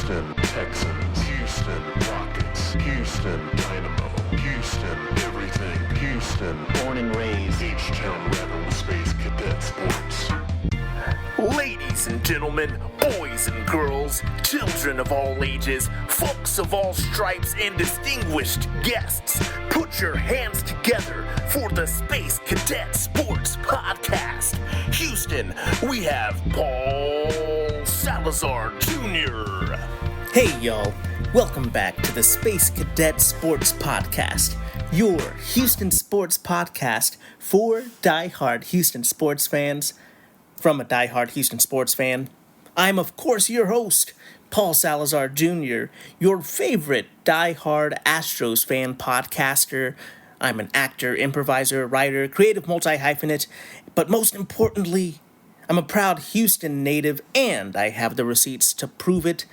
Houston Texans, Houston Rockets, Houston Dynamo, Houston everything, Houston born and raised, H-Town rebel, Space Cadet Sports. Ladies and gentlemen, boys and girls, children of all ages, folks of all stripes, and distinguished guests, put your hands together for the Space Cadet Sports Podcast. Houston, we have Paul Salazar Jr. Hey y'all, welcome back to the Space Cadet Sports Podcast, your Houston sports podcast for diehard Houston sports fans. From a diehard Houston sports fan, I'm of course your host, Paul Salazar Jr., your favorite diehard Astros fan podcaster. I'm an actor, improviser, writer, creative multi-hyphenate, but most importantly, I'm a proud Houston native, and I have the receipts to prove it.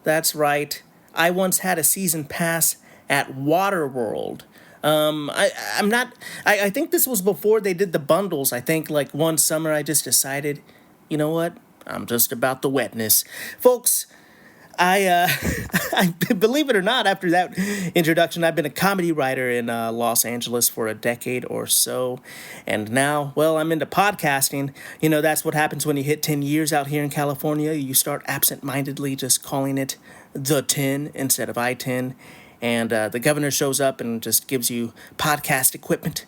That's right, I once had a season pass at Waterworld. I think this was before they did the bundles. I think like one summer I just decided, you know what? I'm just about the wetness. Folks, I believe it or not, after that introduction, I've been a comedy writer in Los Angeles for a decade or so. And now, well, I'm into podcasting. You know, that's what happens when you hit 10 years out here in California. You start absent-mindedly just calling it the 10 instead of I-10. And the governor shows up and just gives you podcast equipment,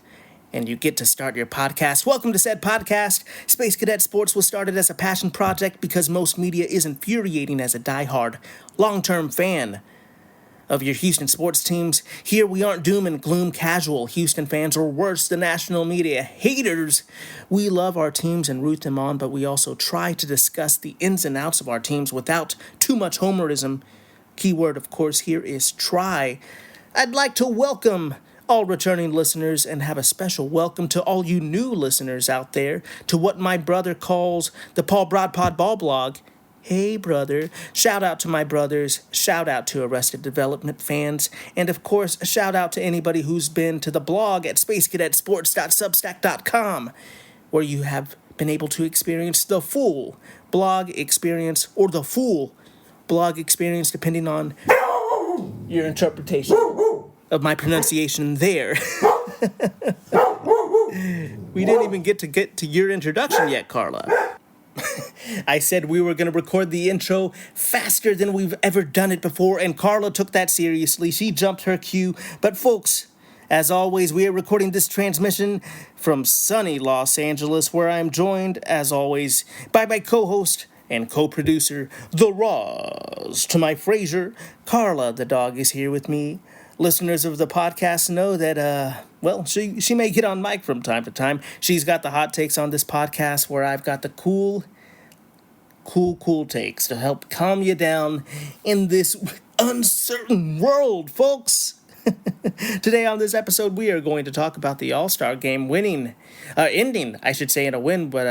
and you get to start your podcast. Welcome to said podcast. Space Cadet Sports was started as a passion project because most media is infuriating as a diehard, long-term fan of your Houston sports teams. Here we aren't doom and gloom casual Houston fans, or worse, the national media haters. We love our teams and root them on, but we also try to discuss the ins and outs of our teams without too much homerism. Keyword, of course, here is try. I'd like to welcome all returning listeners and have a special welcome to all you new listeners out there to what my brother calls the Paul Broadpod Ball Blog. Hey, brother. Shout out to my brothers. Shout out to Arrested Development fans. And, of course, a shout out to anybody who's been to the blog at spacecadetsports.substack.com, where you have been able to experience the full blog experience, or the full blog experience, depending on your interpretation of my pronunciation there. We didn't even get to your introduction yet, Carla. I said we were going to record the intro faster than we've ever done it before, and Carla took that seriously. She jumped her cue. But folks, as always, we are recording this transmission from sunny Los Angeles, where I am joined, as always, by my co-host and co-producer, The Roz. To my Frasier, Carla the dog is here with me. Listeners of the podcast know that, she may get on mic from time to time. She's got the hot takes on this podcast, where I've got the cool takes to help calm you down in this uncertain world, folks. Today on this episode, we are going to talk about the All-Star game ending, I should say, in a win, but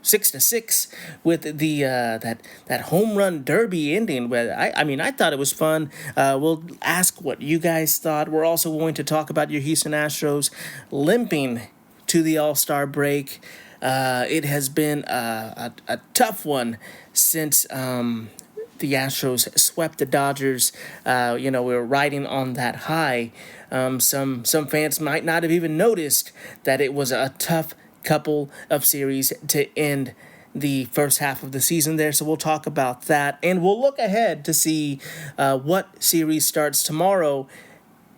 6-6 with the that home run derby ending. But I thought it was fun. We'll ask what you guys thought. We're also going to talk about your Houston Astros limping to the All-Star break. It has been a tough one since the Astros swept the Dodgers. We were riding on that high. Some fans might not have even noticed that it was a tough couple of series to end the first half of the season there. So we'll talk about that, and we'll look ahead to see what series starts tomorrow.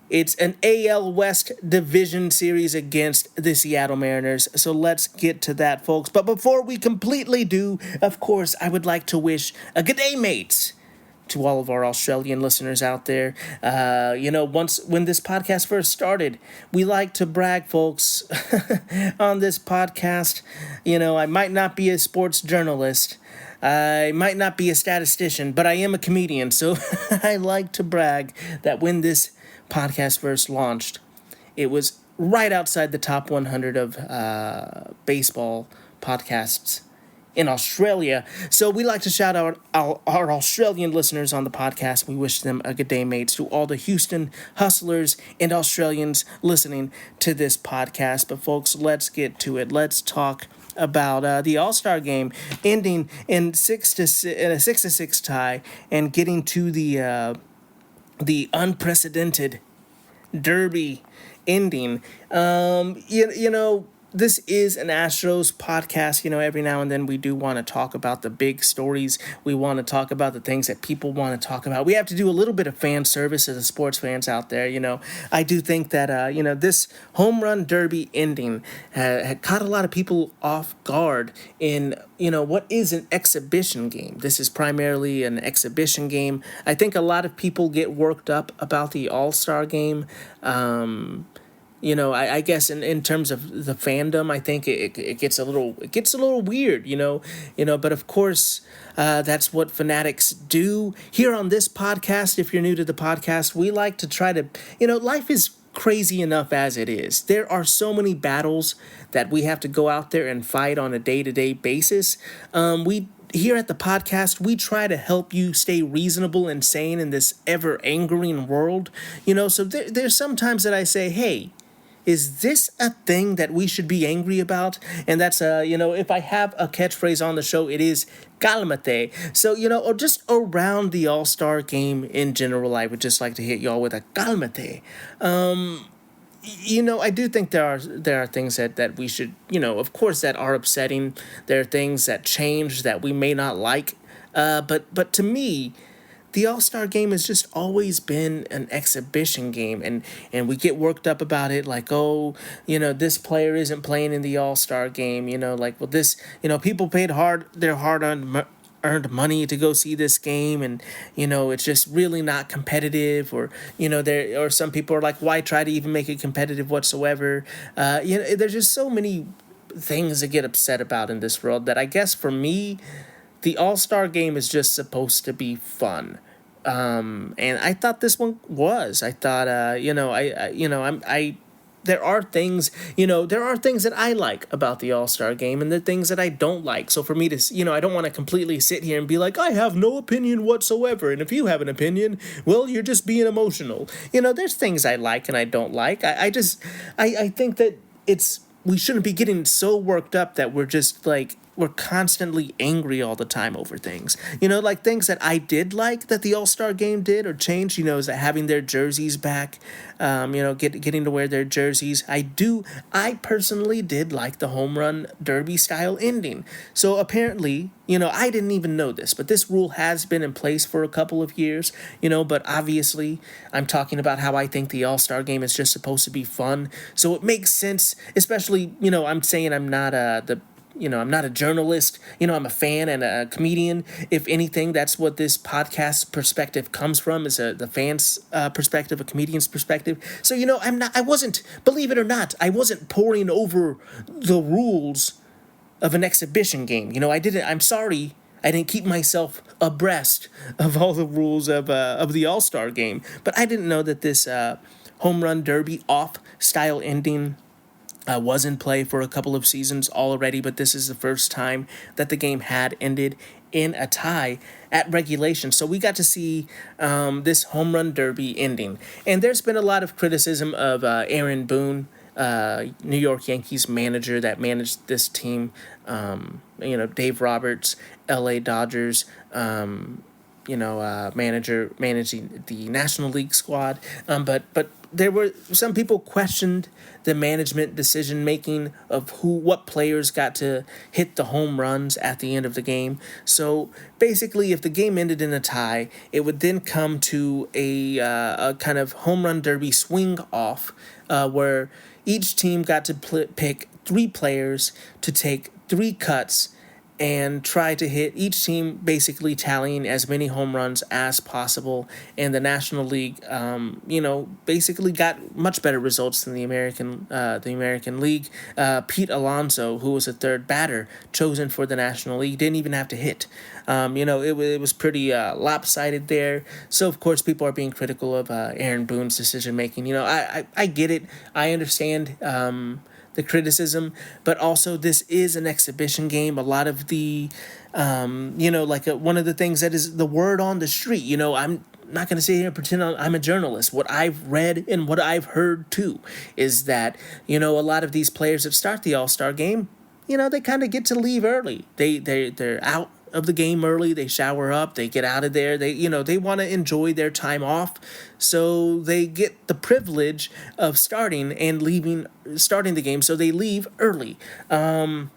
It's an AL West division series against the Seattle Mariners, so let's get to that, folks. But before we completely do, of course, I would like to wish a good day, mates, to all of our Australian listeners out there. When this podcast first started, we like to brag, folks, on this podcast. I might not be a sports journalist, I might not be a statistician, but I am a comedian, so I like to brag that when this podcast first launched, it was right outside the top 100 of baseball podcasts in Australia. So we like to shout out our Australian listeners on the podcast. We wish them a good day, mates. To all the Houston hustlers and Australians listening to this podcast. But folks, let's get to it. Let's talk about the All-Star game ending in 6-6 tie and getting to the unprecedented Derby ending. This is an Astros podcast. Every now and then we do want to talk about the big stories. We want to talk about the things that people want to talk about. We have to do a little bit of fan service to the sports fans out there. I do think that, this home run derby ending had caught a lot of people off guard in, what is an exhibition game. This is primarily an exhibition game. I think a lot of people get worked up about the All-Star game. I guess in terms of the fandom, I think it gets a little weird, but of course, that's what fanatics do. Here on this podcast, if you're new to the podcast, we like to try to, life is crazy enough as it is. There are so many battles that we have to go out there and fight on a day-to-day basis. Here at the podcast, we try to help you stay reasonable and sane in this ever-angering world. So there's sometimes that I say, hey, is this a thing that we should be angry about? And that's, if I have a catchphrase on the show, it is calmate. So, or just around the All-Star game in general, I would just like to hit y'all with a calmate. I do think there are things that we should, of course, that are upsetting. There are things that change that we may not like. But to me, the All-Star game has just always been an exhibition game, and we get worked up about it, like, this player isn't playing in the All-Star game, people paid their hard-earned money to go see this game, and it's just really not competitive, or or some people are like, why try to even make it competitive whatsoever? There's just so many things to get upset about in this world that I guess for me, the All-Star game is just supposed to be fun. And I thought this one was. I thought, there are things that I like about the All-Star game, and the things that I don't like. So for me to, I don't want to completely sit here and be like, I have no opinion whatsoever. And if you have an opinion, well, you're just being emotional. There's things I like and I don't like. I think that we shouldn't be getting so worked up that we're just like, we're constantly angry all the time over things. Like things that I did like that the All-Star game did or changed, is that having their jerseys back, getting to wear their jerseys. I personally did like the home run derby style ending. So apparently, I didn't even know this, but this rule has been in place for a couple of years, but obviously I'm talking about how I think the All-Star game is just supposed to be fun. So it makes sense, especially, I'm saying I'm not I'm not a journalist, I'm a fan and a comedian. If anything, that's what this podcast perspective comes from, is the fan's perspective, a comedian's perspective. So, believe it or not, I wasn't poring over the rules of an exhibition game. I'm sorry, I didn't keep myself abreast of all the rules of the All-Star game. But I didn't know that this home run derby off style ending was in play for a couple of seasons already, but this is the first time that the game had ended in a tie at regulation. So we got to see this home run derby ending. And there's been a lot of criticism of Aaron Boone, New York Yankees manager that managed this team, Dave Roberts, LA Dodgers, manager managing the National League squad. But there were some people questioned the management decision making of what players got to hit the home runs at the end of the game. So basically, if the game ended in a tie, it would then come to a kind of home run derby swing off, where each team got to pick 3 players to take 3 cuts and try to hit, each team basically tallying as many home runs as possible. And the National League, basically got much better results than the American League. Pete Alonso, who was the third batter chosen for the National League, didn't even have to hit. It was pretty lopsided there. So, of course, people are being critical of Aaron Boone's decision-making. I get it. I understand the criticism, but also this is an exhibition game. A lot of the, one of the things that is the word on the street, I'm not going to sit here and pretend I'm a journalist. What I've read and what I've heard too is that, a lot of these players that start the All-Star game, they kind of get to leave early. They're out of the game early. They shower up. They get out of there. They want to enjoy their time off, so they get the privilege of starting the game. So they leave early. I'm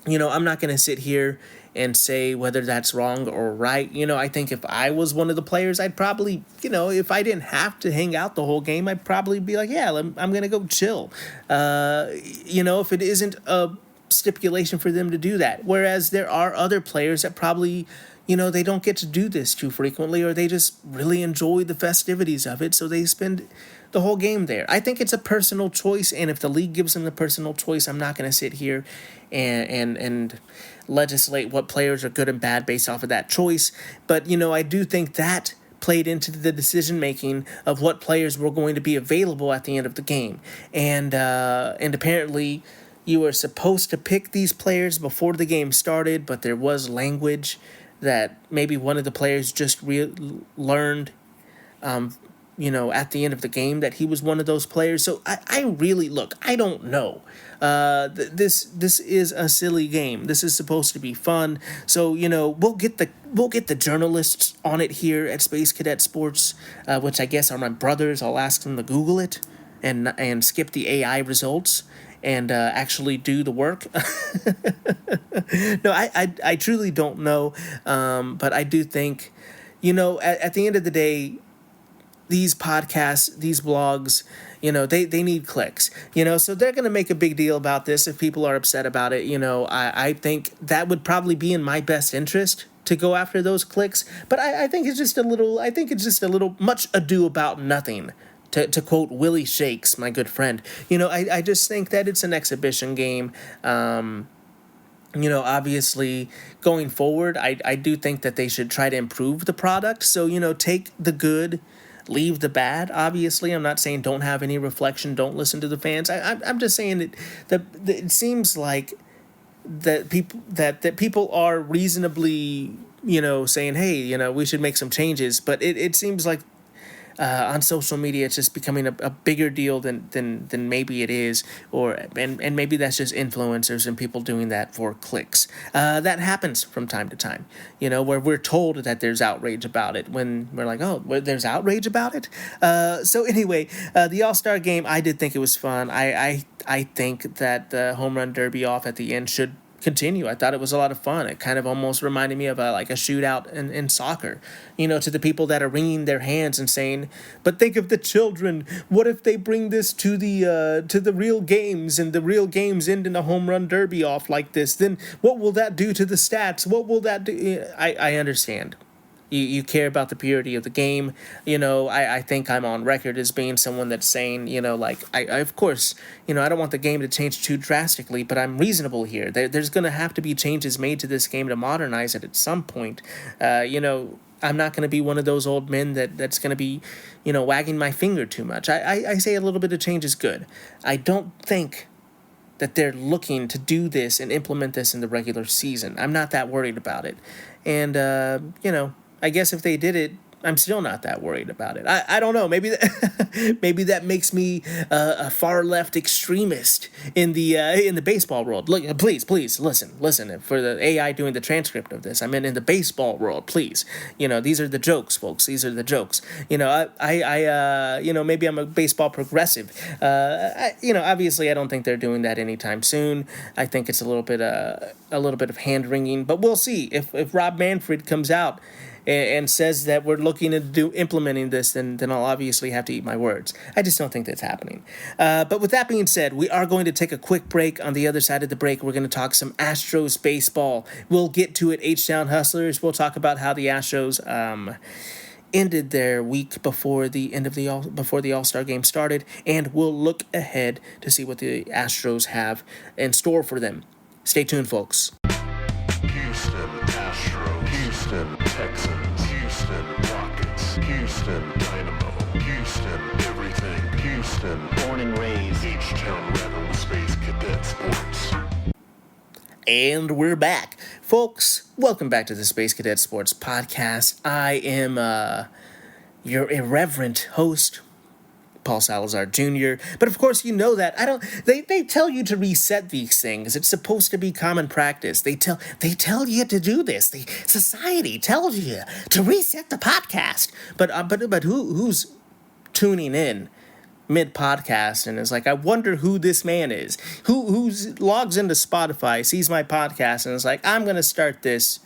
not going to sit here and say whether that's wrong or right. I think if I was one of the players, I'd probably, if I didn't have to hang out the whole game, I'd probably be like, yeah, I'm going to go chill. If it isn't a stipulation for them to do that. Whereas there are other players that probably, they don't get to do this too frequently, or they just really enjoy the festivities of it, so they spend the whole game there. I think it's a personal choice, and if the league gives them the personal choice, I'm not going to sit here and legislate what players are good and bad based off of that choice. But, I do think that played into the decision making of what players were going to be available at the end of the game. And apparently you were supposed to pick these players before the game started, but there was language that maybe one of the players just learned at the end of the game that he was one of those players. So I really, look, I don't know. This is a silly game. This is supposed to be fun. So, we'll get the journalists on it here at Space Cadet Sports, which I guess are my brothers. I'll ask them to Google it and skip the AI results and actually do the work. No, I truly don't know. But I do think, at the end of the day, these podcasts, these blogs, they need clicks, so they're going to make a big deal about this if people are upset about it. I think that would probably be in my best interest to go after those clicks. But I think it's just a little much ado about nothing. To quote Willie Shakes, my good friend, I just think that it's an exhibition game. Obviously going forward, I do think that they should try to improve the product. So, take the good, leave the bad. Obviously, I'm not saying don't have any reflection, don't listen to the fans. I'm just saying that it seems like that people are reasonably, saying, hey, we should make some changes. But it seems like on social media, it's just becoming a bigger deal than maybe it is, and maybe that's just influencers and people doing that for clicks. That happens from time to time, where we're told that there's outrage about it when we're like, oh, there's outrage about it. So anyway, the All-Star game, I did think it was fun. I think that the home run derby off at the end should continue. I thought it was a lot of fun. It kind of almost reminded me of a shootout in soccer, to the people that are wringing their hands and saying, but think of the children. What if they bring this to the real games, and the real games end in a home run derby off like this? Then what will that do to the stats? What will that do? I understand. You care about the purity of the game. I think I'm on record as being someone that's saying, I of course, I don't want the game to change too drastically, but I'm reasonable here. There's going to have to be changes made to this game to modernize it at some point. I'm not going to be one of those old men that's going to be, wagging my finger too much. I say a little bit of change is good. I don't think that they're looking to do this and implement this in the regular season. I'm not that worried about it. And, I guess if they did it, I'm still not that worried about it. I don't know. Maybe maybe that makes me a far left extremist in the baseball world. Look, please listen. For the AI doing the transcript of this, I meant in the baseball world. Please, these are the jokes, folks. These are the jokes. Maybe I'm a baseball progressive. Obviously, I don't think they're doing that anytime soon. I think it's a little bit of hand wringing, but we'll see if Rob Manfred comes out and says that we're looking at implementing this, then I'll obviously have to eat my words. I just don't think that's happening. But with that being said, we are going to take a quick break. On the other side of the break, we're going to talk some Astros baseball. We'll get to it, H-Town Hustlers. We'll talk about how the Astros ended their week before the All-Star game started, and we'll look ahead to see what the Astros have in store for them. Stay tuned, folks. Houston Astros, Houston Texans, Houston Rockets, Houston Dynamo, Houston everything, Houston, born and raised, H-Town Rebel, Space Cadet Sports. And we're back. Folks, welcome back to the Space Cadet Sports Podcast. I am your irreverent host, Paul Salazar Jr. But of course, you know that they tell you to reset these things. It's supposed to be common practice. They tell you to do this. Society tells you to reset the podcast. But who's tuning in mid podcast and is like, I wonder who this man is. Who logs into Spotify, sees my podcast, and is like, I'm gonna start this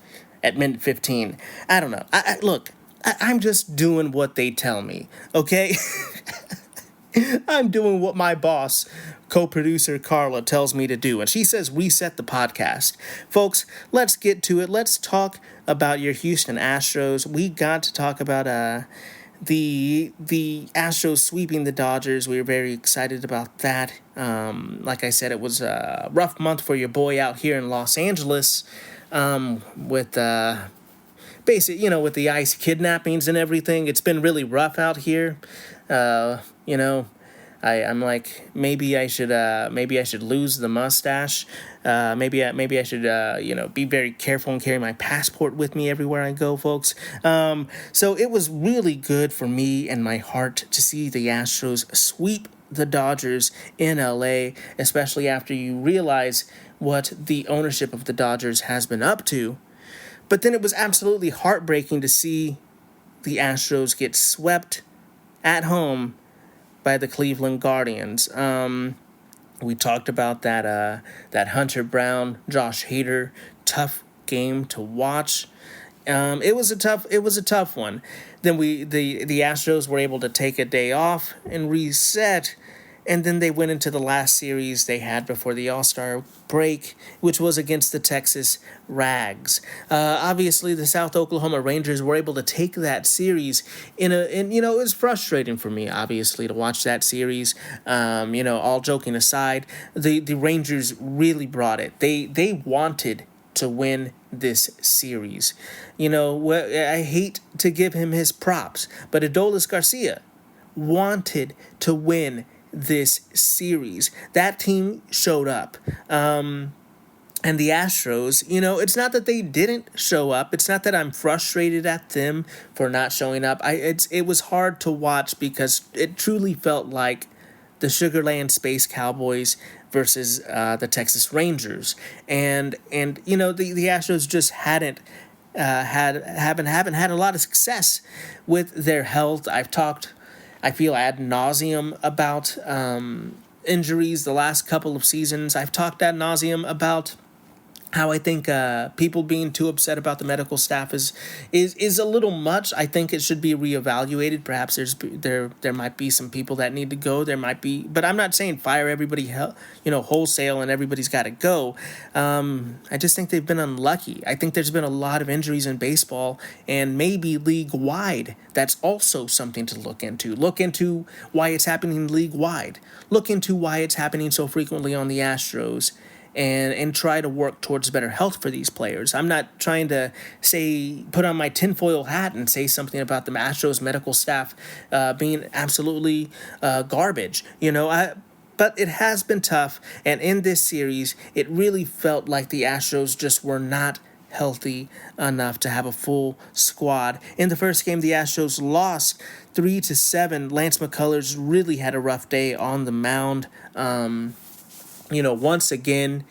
at minute 15. I don't know. Look, I'm just doing what they tell me, okay? I'm doing what my boss, co-producer Carla, tells me to do, and she says reset the podcast. Folks, let's get to it. Let's talk about your Houston Astros. We got to talk about the Astros sweeping the Dodgers. We were very excited about that. Like I said, it was a rough month for your boy out here in Los Angeles, with with the ICE kidnappings and everything. It's been really rough out here. I'm like, maybe I should lose the mustache. Maybe I should be very careful and carry my passport with me everywhere I go, folks. So it was really good for me and my heart to see the Astros sweep the Dodgers in LA, especially after you realize what the ownership of the Dodgers has been up to. But then it was absolutely heartbreaking to see the Astros get swept at home by the Cleveland Guardians. We talked about that Hunter Brown, Josh Hader tough game to watch. It was a tough one. Then the Astros were able to take a day off and reset, and then they went into the last series they had before the All-Star break, which was against the Texas Rags. Obviously, the South Oklahoma Rangers were able to take that series it was frustrating for me, obviously, to watch that series. All joking aside, the Rangers really brought it. They wanted to win this series. I hate to give him his props, but Adolis Garcia wanted to win this series. That team showed up. And the Astros, it's not that they didn't show up. It's not that I'm frustrated at them for not showing up. It was hard to watch because it truly felt like the Sugarland Space Cowboys versus the Texas Rangers. And the Astros just haven't had a lot of success with their health. I feel ad nauseum about injuries the last couple of seasons. I've talked ad nauseum about how I think people being too upset about the medical staff is a little much. I think it should be reevaluated. Perhaps there might be some people that need to go. There might be, but I'm not saying fire everybody, wholesale and everybody's got to go. I just think they've been unlucky. I think there's been a lot of injuries in baseball, and maybe league wide. That's also something to look into. Look into why it's happening league wide. Look into why it's happening so frequently on the Astros. And try to work towards better health for these players. I'm not trying to put on my tinfoil hat and say something about the Astros medical staff being absolutely garbage, but it has been tough. And in this series, it really felt like the Astros just were not healthy enough to have a full squad. In the first game, the Astros lost 3-7. Lance McCullers really had a rough day on the mound. Once again,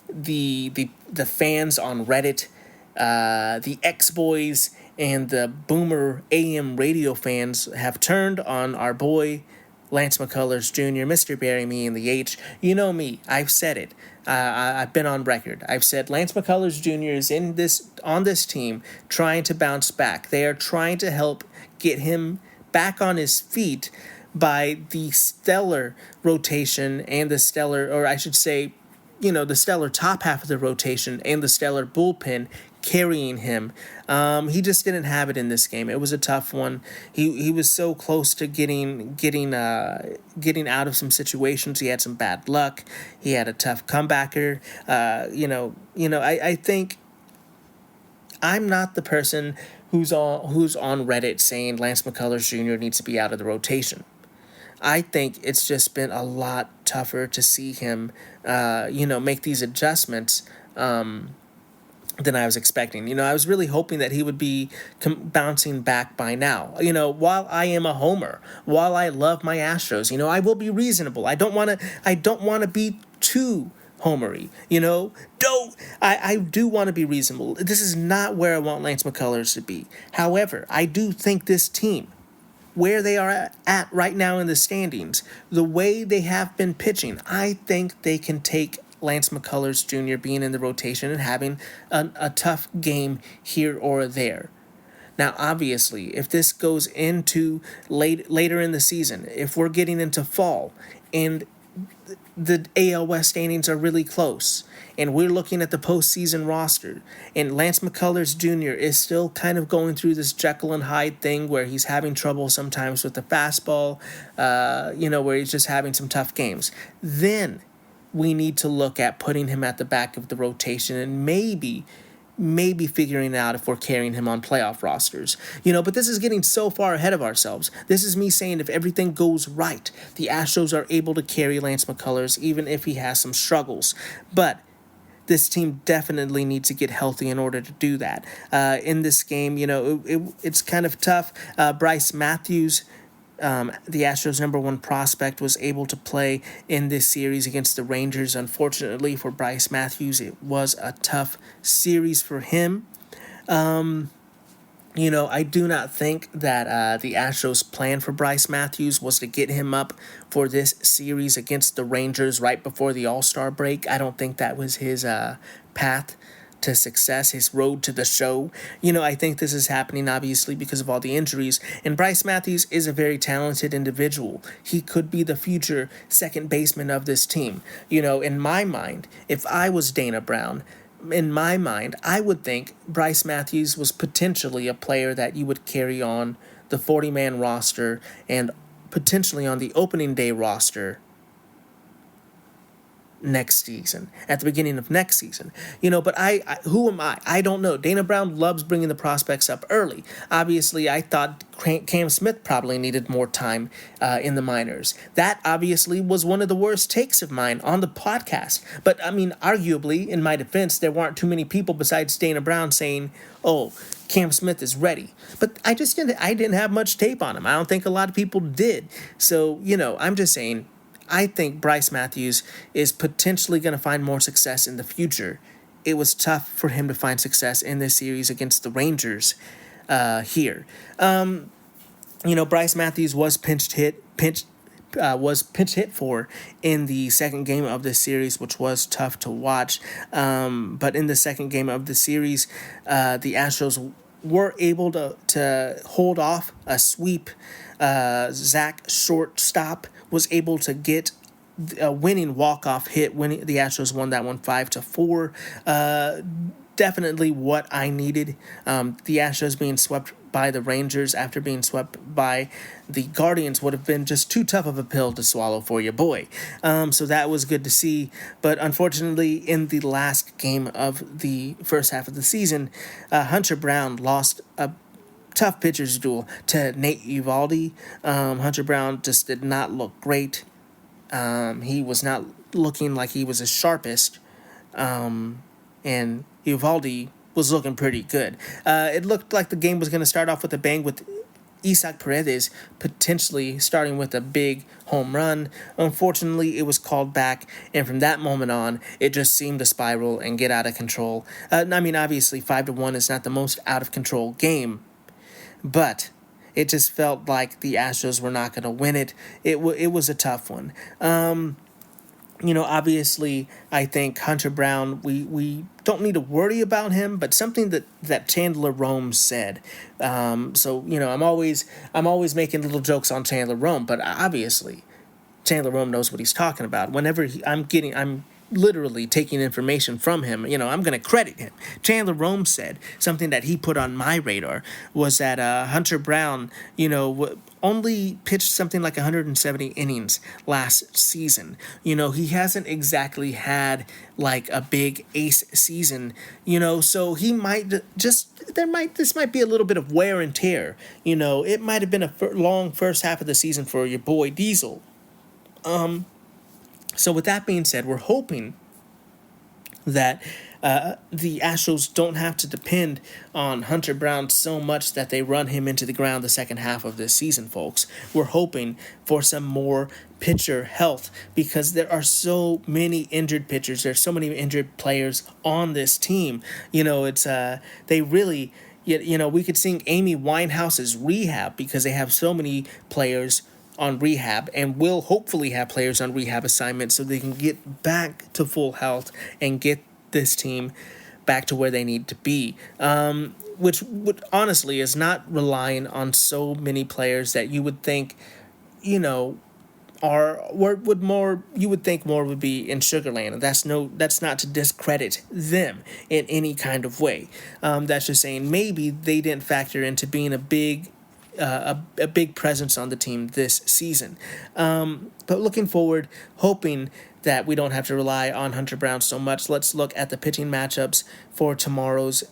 the fans on Reddit, the X-Boys, and the Boomer AM radio fans have turned on our boy Lance McCullers Jr., Mr. Bury Me in the H. You know me, I've said it. I've been on record. I've said Lance McCullers Jr. is on this team trying to bounce back. They are trying to help get him back on his feet by the stellar rotation and the stellar top half of the rotation and the stellar bullpen carrying him. He just didn't have it in this game. It was a tough one. He was so close to getting out of some situations. He had some bad luck. He had a tough comebacker. I think I'm not the person who's on Reddit saying Lance McCullers Jr. needs to be out of the rotation. I think it's just been a lot tougher to see him, make these adjustments. than I was expecting. I was really hoping that he would be bouncing back by now. While I am a homer, while I love my Astros, I will be reasonable. I don't want to be too homery. I do want to be reasonable. This is not where I want Lance McCullers to be. However, I do think this team, where they are at right now in the standings, the way they have been pitching, I think they can take Lance McCullers Jr. being in the rotation and having a tough game here or there. Now, obviously, if this goes into later in the season, if we're getting into fall and the AL West standings are really close, and we're looking at the postseason roster, and Lance McCullers Jr. is still kind of going through this Jekyll and Hyde thing where he's having trouble sometimes with the fastball, where he's just having some tough games, then we need to look at putting him at the back of the rotation and maybe figuring out if we're carrying him on playoff rosters. But this is getting so far ahead of ourselves. This is me saying if everything goes right, the Astros are able to carry Lance McCullers even if he has some struggles. But this team definitely needs to get healthy in order to do that. In this game, it's kind of tough. Bryce Matthews, the Astros' number one prospect, was able to play in this series against the Rangers. Unfortunately for Bryce Matthews, it was a tough series for him. I do not think that the Astros' plan for Bryce Matthews was to get him up for this series against the Rangers right before the All-Star break. I don't think that was his path to success, his road to the show. I think this is happening obviously because of all the injuries, and Bryce Matthews is a very talented individual. He could be the future second baseman of this team. In my mind, if I was Dana Brown, I would think Bryce Matthews was potentially a player that you would carry on the 40-man roster and potentially on the opening day roster next season, at the beginning of next season. But who am I? I don't know. Dana Brown loves bringing the prospects up early. Obviously, I thought Cam Smith probably needed more time in the minors. That obviously was one of the worst takes of mine on the podcast. But, arguably, in my defense, there weren't too many people besides Dana Brown saying, oh, Cam Smith is ready. But I didn't have much tape on him. I don't think a lot of people did. So, I'm just saying, I think Bryce Matthews is potentially going to find more success in the future. It was tough for him to find success in this series against the Rangers here. Bryce Matthews was pinch hit for in the second game of the series, which was tough to watch. But in the second game of the series, the Astros were able to hold off a sweep. Zach shortstop was able to get a winning walk-off hit. The Astros won that one 5-4. Definitely what I needed. The Astros being swept by the Rangers after being swept by the Guardians would have been just too tough of a pill to swallow for your boy. So that was good to see. But unfortunately, in the last game of the first half of the season, Hunter Brown lost a tough pitcher's duel to Nate Eovaldi. Hunter Brown just did not look great. He was not looking like he was his sharpest. And Eovaldi was looking pretty good. It looked like the game was going to start off with a bang with Isaac Paredes potentially starting with a big home run. Unfortunately, it was called back, and from that moment on, it just seemed to spiral and get out of control. Obviously, 5-1 is not the most out of control game, but it just felt like the Astros were not going to win it. It was a tough one. Obviously, I think Hunter Brown, we don't need to worry about him, but something that Chandler Rome said. I'm always making little jokes on Chandler Rome, but obviously, Chandler Rome knows what he's talking about. Whenever I'm literally taking information from him, I'm going to credit him. Chandler Rome said something that he put on my radar was that Hunter Brown, only pitched something like 170 innings last season. He hasn't exactly had like a big ace season, so he might this might be a little bit of wear and tear. It might have been a long first half of the season for your boy Diesel. So with that being said, we're hoping that the Astros don't have to depend on Hunter Brown so much that they run him into the ground the second half of this season, folks. We're hoping for some more pitcher health because there are so many injured pitchers. There's so many injured players on this team. It's they really, we could sing Amy Winehouse's Rehab because they have so many players on rehab and will hopefully have players on rehab assignments so they can get back to full health and get this team back to where they need to be, which would honestly is not relying on so many players that you would think, you would think more would be in Sugarland, and that's not to discredit them in any kind of way. That's just saying maybe they didn't factor into being a big presence on the team this season. But looking forward, hoping that we don't have to rely on Hunter Brown so much. Let's look at the pitching matchups for tomorrow's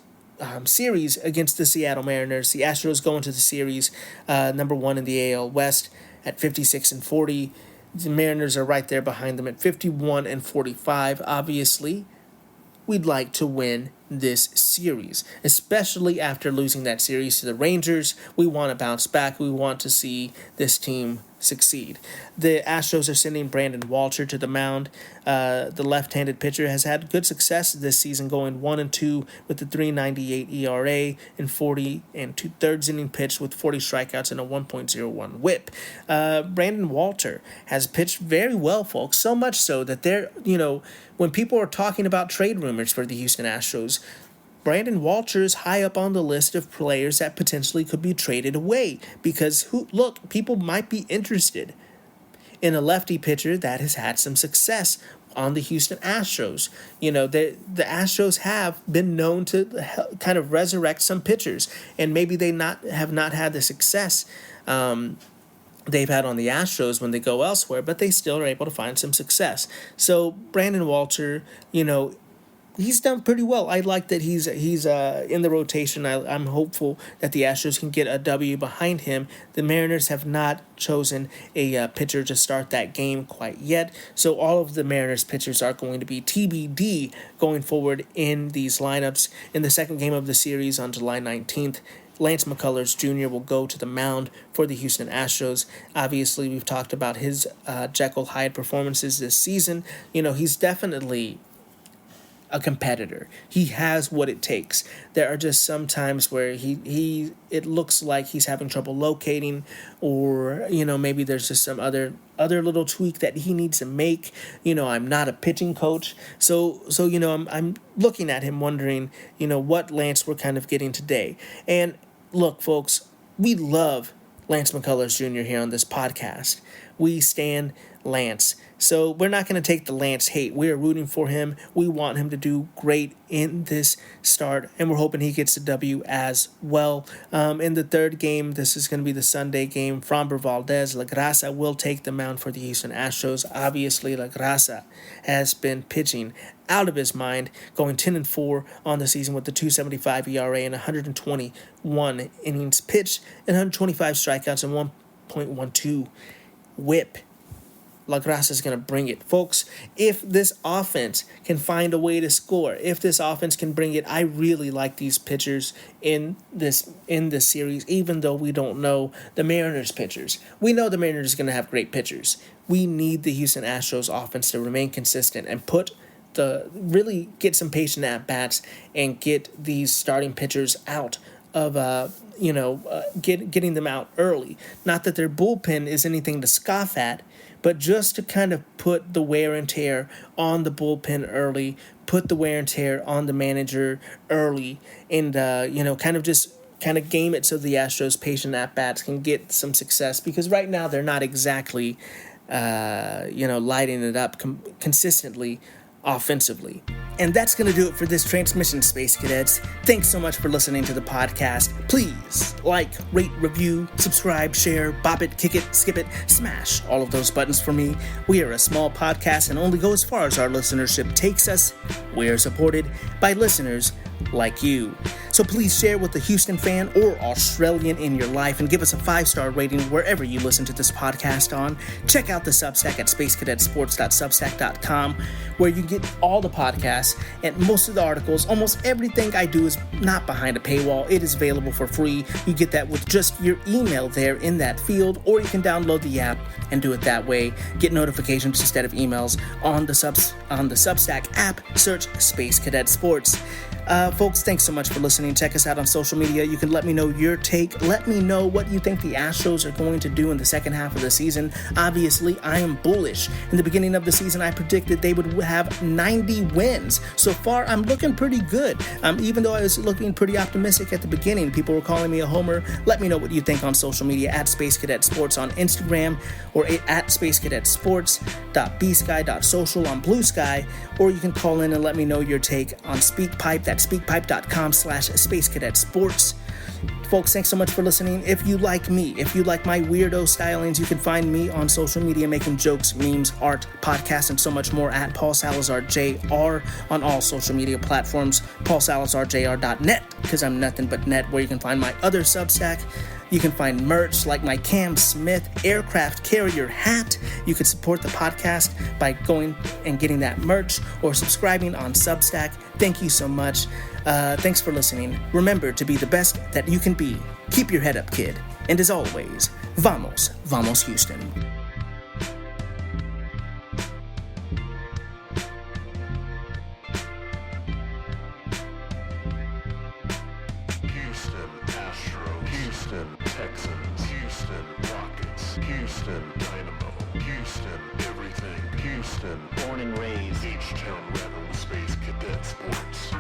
series against the Seattle Mariners. The Astros go into the series number 1 in the AL West at 56-40. The Mariners are right there behind them at 51-45. Obviously, we'd like to win this series, especially after losing that series to the Rangers. We want to bounce back. We want to see this team succeed. The Astros are sending Brandon Walter to the mound. The left-handed pitcher has had good success this season, going 1-2 with a 3.98 ERA and 40 2/3 inning pitch with 40 strikeouts and a 1.01 WHIP. Brandon Walter has pitched very well, folks. So much so that when people are talking about trade rumors for the Houston Astros, Brandon Walter is high up on the list of players that potentially could be traded away because, people might be interested in a lefty pitcher that has had some success on the Houston Astros. The Astros have been known to kind of resurrect some pitchers, and maybe they have not had the success they've had on the Astros when they go elsewhere, but they still are able to find some success. So Brandon Walter, he's done pretty well. I like that he's in the rotation. I'm hopeful that the Astros can get a W behind him. The Mariners have not chosen a pitcher to start that game quite yet, so all of the Mariners pitchers are going to be TBD going forward in these lineups. In the second game of the series on July 19th, Lance McCullers Jr. will go to the mound for the Houston Astros. Obviously, we've talked about his Jekyll Hyde performances this season. He's definitely a competitor. He has what it takes. There are just some times where it looks like he's having trouble locating, or maybe there's just some other little tweak that he needs to make. I'm not a pitching coach, so I'm looking at him wondering what Lance we're kind of getting today. And look, folks, we love Lance McCullers Jr. here on this podcast. We stand Lance. So we're not going to take the Lance hate. We are rooting for him. We want him to do great in this start, and we're hoping he gets a W as well. In the third game, this is going to be the Sunday game. Framber Valdez, La Grasa will take the mound for the Houston Astros. Obviously, La Grasa has been pitching out of his mind, going 10-4 on the season with the 2.75 ERA and 121 innings pitched and 125 strikeouts and 1.12 WHIP. La Grasa is going to bring it. Folks, if this offense can find a way to score, if this offense can bring it, I really like these pitchers in this series, even though we don't know the Mariners pitchers. We know the Mariners are going to have great pitchers. We need the Houston Astros offense to remain consistent and really get some patient at-bats and get these starting pitchers out of getting them out early. Not that their bullpen is anything to scoff at, but just to kind of put the wear and tear on the bullpen early, put the wear and tear on the manager early, and kind of game it so the Astros' patient at-bats can get some success, because right now they're not exactly lighting it up consistently offensively. And that's going to do it for this transmission, Space Cadets. Thanks so much for listening to the podcast. Please like, rate, review, subscribe, share, bop it, kick it, skip it, smash all of those buttons for me. We are a small podcast and only go as far as our listenership takes us. We are supported by listeners like you. So please share with a Houston fan or Australian in your life and give us a 5-star rating wherever you listen to this podcast on. Check out the Substack at spacecadetsports.substack.com, where you get all the podcasts and most of the articles. Almost everything I do is not behind a paywall. It is available for free. You get that with just your email there in that field, or you can download the app and do it that way. Get notifications instead of emails on the Substack app. Search Space Cadet Sports. Folks, thanks so much for listening. Check us out on social media. You can let me know your take. Let me know what you think the Astros are going to do in the second half of the season. Obviously, I am bullish. In the beginning of the season, I predicted they would have 90 wins. So far, I'm looking pretty good. Even though I was looking pretty optimistic at the beginning, people were calling me a homer. Let me know what you think on social media at Space Cadet Sports on Instagram, or at spacecadetsports.bsky.social on Blue Sky, or you can call in and let me know your take on SpeakPipe. That's speakpipe.com/Space Cadet Sports. Folks, thanks so much for listening. If you like me, if you like my weirdo stylings, you can find me on social media making jokes, memes, art, podcasts, and so much more at Paul Salazar JR on all social media platforms. PaulSalazarJR.net, because I'm nothing but net, where you can find my other Substack. You can find merch like my Cam Smith aircraft carrier hat. You can support the podcast by going and getting that merch or subscribing on Substack. Thank you so much. Thanks for listening. Remember to be the best that you can be. Keep your head up, kid. And as always, vamos Houston. Houston Astros, Houston Texans, Houston Rockets, Houston Dynamo, Houston everything, Houston, born and raised, H-Town Rebel, Space Cadet Sports.